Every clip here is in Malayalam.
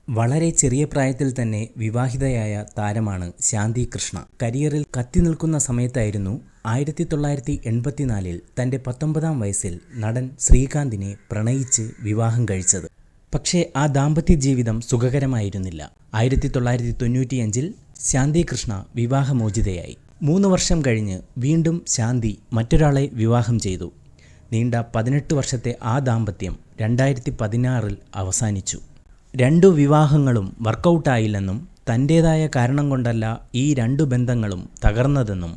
വളരെ ചെറിയ പ്രായത്തിൽ തന്നെ വിവാഹിതയായ താരമാണ് ശാന്തി കൃഷ്ണ. കരിയറിൽ കത്തി നിൽക്കുന്ന സമയത്തായിരുന്നു 1984 തൻ്റെ 19-ാം വയസ്സിൽ നടൻ ശ്രീകാന്തിനെ പ്രണയിച്ച് വിവാഹം കഴിച്ചത്. പക്ഷേ ആ ദാമ്പത്യ ജീവിതം സുഖകരമായിരുന്നില്ല. 1995 ശാന്തി കൃഷ്ണ വിവാഹമോചിതയായി. 3 വർഷം കഴിഞ്ഞ് വീണ്ടും ശാന്തി മറ്റൊരാളെ വിവാഹം ചെയ്തു. നീണ്ട 18 വർഷത്തെ ആ ദാമ്പത്യം 2016 അവസാനിച്ചു. 2 വിവാഹങ്ങളും വർക്കൗട്ടായില്ലെന്നും തൻ്റേതായ കാരണം കൊണ്ടല്ല ഈ 2 ബന്ധങ്ങളും തകർന്നതെന്നും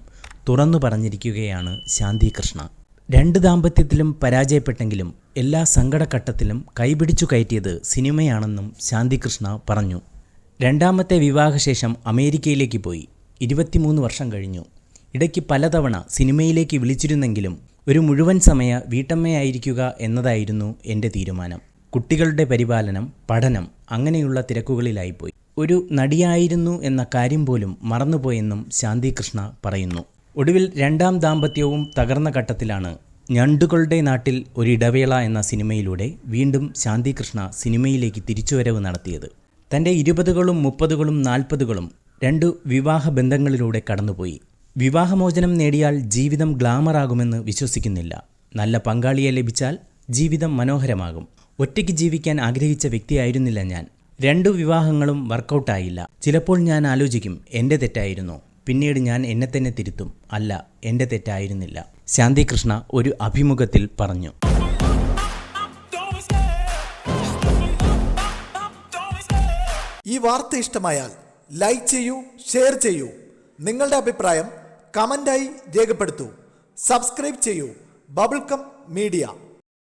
തുറന്നു പറഞ്ഞിരിക്കുകയാണ് ശാന്തി കൃഷ്ണ. 2 ദാമ്പത്യത്തിലും പരാജയപ്പെട്ടെങ്കിലും എല്ലാ സങ്കടഘട്ടത്തിലും കൈപിടിച്ചു കയറ്റിയത് സിനിമയാണെന്നും ശാന്തി കൃഷ്ണ പറഞ്ഞു. 2ാമത്തെ വിവാഹശേഷം അമേരിക്കയിലേക്ക് പോയി. 23 വർഷം കഴിഞ്ഞു. ഇടയ്ക്ക് പലതവണ സിനിമയിലേക്ക് വിളിച്ചിരുന്നെങ്കിലും ഒരു മുഴുവൻ സമയ വീട്ടമ്മയായിരിക്കുക എന്നതായിരുന്നു എൻ്റെ തീരുമാനം. കുട്ടികളുടെ പരിപാലനം, പഠനം അങ്ങനെയുള്ള തിരക്കുകളിലായിപ്പോയി. ഒരു നടിയായിരുന്നു എന്ന കാര്യം പോലും മറന്നുപോയെന്നും ശാന്തി കൃഷ്ണ പറയുന്നു. ഒടുവിൽ 2ാം ദാമ്പത്യവും തകർന്ന ഘട്ടത്തിലാണ് ഞണ്ടുകളുടെ നാട്ടിൽ ഒരിടവേള എന്ന സിനിമയിലൂടെ വീണ്ടും ശാന്തി കൃഷ്ണ സിനിമയിലേക്ക് തിരിച്ചുവരവ് നടത്തിയത്. തൻ്റെ 20കളും 30കളും 40കളും 2 വിവാഹ ബന്ധങ്ങളിലൂടെ കടന്നുപോയി. വിവാഹമോചനം നേടിയാൽ ജീവിതം ഗ്ലാമറാകുമെന്ന് വിശ്വസിക്കുന്നില്ല. നല്ല പങ്കാളിയെ ലഭിച്ചാൽ ജീവിതം മനോഹരമാകും. ഒറ്റയ്ക്ക് ജീവിക്കാൻ ആഗ്രഹിച്ച വ്യക്തിയായിരുന്നില്ല ഞാൻ. 2 വിവാഹങ്ങളും വർക്കൗട്ടായില്ല. ചിലപ്പോൾ ഞാൻ ആലോചിക്കും, എൻ്റെ തെറ്റായിരുന്നു. പിന്നീട് ഞാൻ എന്നെ തന്നെ തിരുത്തും, അല്ല, എൻ്റെ തെറ്റായിരുന്നില്ല. ശാന്തി കൃഷ്ണ ഒരു അഭിമുഖത്തിൽ പറഞ്ഞു. ഈ വാർത്ത ഇഷ്ടമായാൽ ലൈക്ക് ചെയ്യൂ, ഷെയർ ചെയ്യൂ. നിങ്ങളുടെ അഭിപ്രായം കമൻ്റായി രേഖപ്പെടുത്തൂ. സബ്സ്ക്രൈബ് ചെയ്യൂ ബബിൾകം മീഡിയ.